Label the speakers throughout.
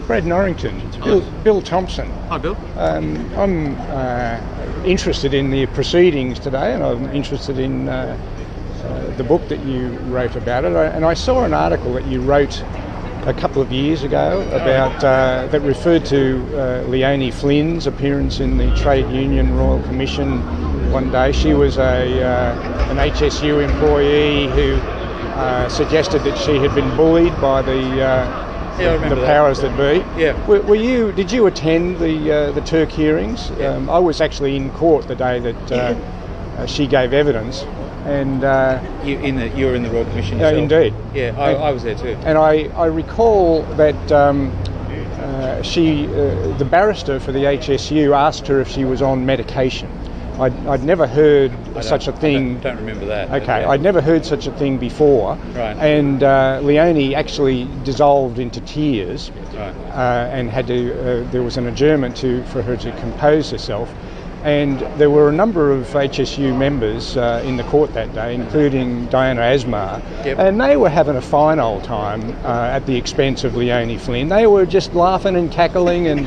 Speaker 1: Brad Norington. Bill Thomson.
Speaker 2: Hi, Bill.
Speaker 1: I'm interested in the proceedings today, and I'm interested in the book that you wrote about it. And I saw an article that you wrote a couple of years ago about that referred to Leonie Flynn's appearance in the Trade Union Royal Commission one day. She was an HSU employee who suggested that she had been bullied by the powers that be.
Speaker 2: Yeah.
Speaker 1: Did you attend the Turk hearings?
Speaker 2: Yeah.
Speaker 1: I was actually in court the day that she gave evidence, and
Speaker 2: you were in the Royal Commission yourself?
Speaker 1: Indeed.
Speaker 2: Yeah, I was there too.
Speaker 1: And I recall that the barrister for the HSU asked her if she was on medication. I'd never heard such a thing.
Speaker 2: I don't remember that.
Speaker 1: Okay,
Speaker 2: yeah.
Speaker 1: I'd never heard such a thing before.
Speaker 2: Right.
Speaker 1: And Leonie actually dissolved into tears.
Speaker 2: Right.
Speaker 1: And had to. There was an adjournment for her to compose herself. And there were a number of HSU members in the court that day, including Diana Asmar,
Speaker 2: Yep.
Speaker 1: and they were having a fine old time at the expense of Leonie Flynn. They were just laughing and cackling and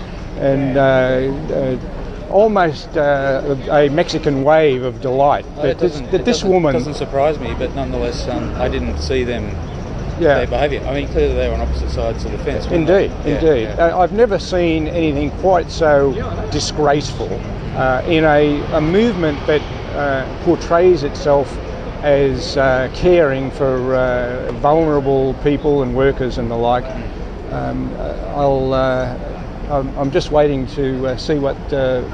Speaker 1: almost a Mexican wave of delight that this woman
Speaker 2: doesn't surprise me, but nonetheless, I didn't see them. Their behaviour. I mean, clearly they were on opposite sides of the fence.
Speaker 1: Indeed.
Speaker 2: Yeah.
Speaker 1: I've never seen anything quite so disgraceful in a movement that portrays itself as caring for vulnerable people and workers and the like. I'm just waiting to see what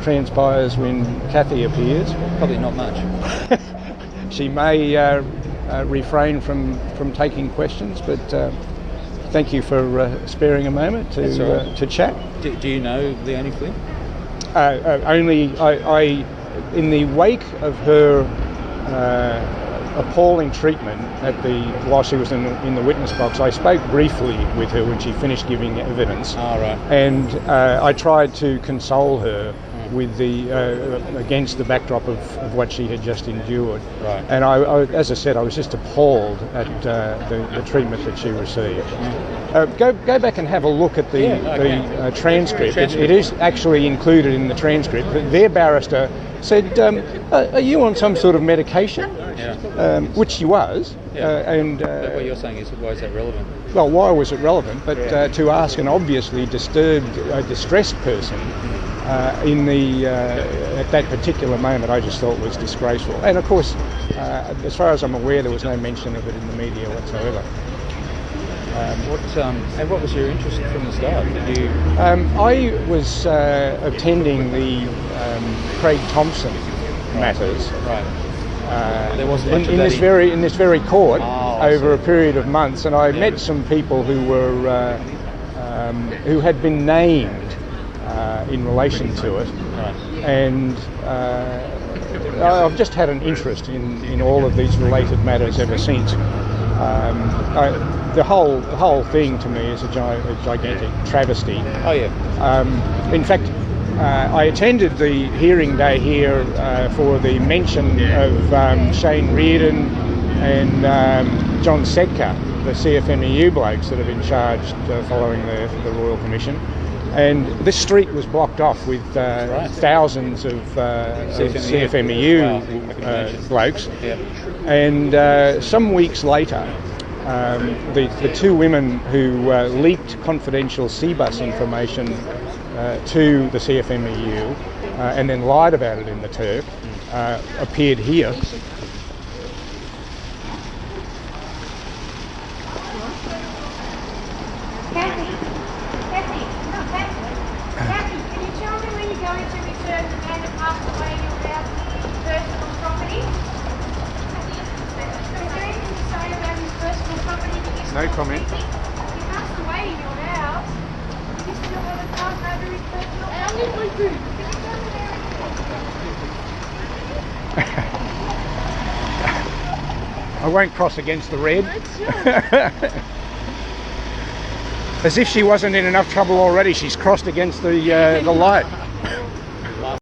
Speaker 1: transpires when Cathy appears.
Speaker 2: Probably not much.
Speaker 1: She may refrain from taking questions, but thank you for sparing a moment to chat.
Speaker 2: Do you know Leonie Flynn?
Speaker 1: Only I in the wake of her appalling treatment while she was in the witness box, I spoke briefly with her when she finished giving evidence.
Speaker 2: Oh, right.
Speaker 1: And I tried to console her with against the backdrop of what she had just endured.
Speaker 2: Right.
Speaker 1: And I, as I said, I was just appalled at the treatment that she received. Go back and have a look at the transcript. It is actually included in the transcript. Their barrister said, "Are you on some sort of medication?"
Speaker 2: Yeah.
Speaker 1: Which she was.
Speaker 2: Yeah.
Speaker 1: But
Speaker 2: what you're saying is, why is that relevant?
Speaker 1: Well, why was it relevant? But to ask an obviously distressed person at that particular moment, I just thought was disgraceful. And of course, as far as I'm aware, there was no mention of it in the media whatsoever.
Speaker 2: What was your interest from the start? Did you?
Speaker 1: I was attending the Craig Thomson matters.
Speaker 2: Right. There wasn't much
Speaker 1: in this very court over a period of months, and I met some people who had been named in relation to it.
Speaker 2: Right.
Speaker 1: And I've just had an interest in all of these related matters ever since. The whole thing to me is a gigantic travesty.
Speaker 2: Oh yeah.
Speaker 1: In fact, I attended the hearing day here for the mention of Shane Reardon and John Sedka, the CFMEU blokes that have been charged following the Royal Commission. And this street was blocked off with thousands of CFMEU blokes.
Speaker 2: Yeah.
Speaker 1: And some weeks later, the two women who leaked confidential CBUS information to the CFMEU and then lied about it in the Turk appeared here.
Speaker 3: Cathy, can you tell me when you're going to return the man that passed away in your house personal property? Is there anything to say about his personal property that you
Speaker 1: No comment.
Speaker 3: He passed away in your house. You still haven't passed over his personal property? Can you tell me
Speaker 1: I won't cross against the red. As if she wasn't in enough trouble already, she's crossed against the light.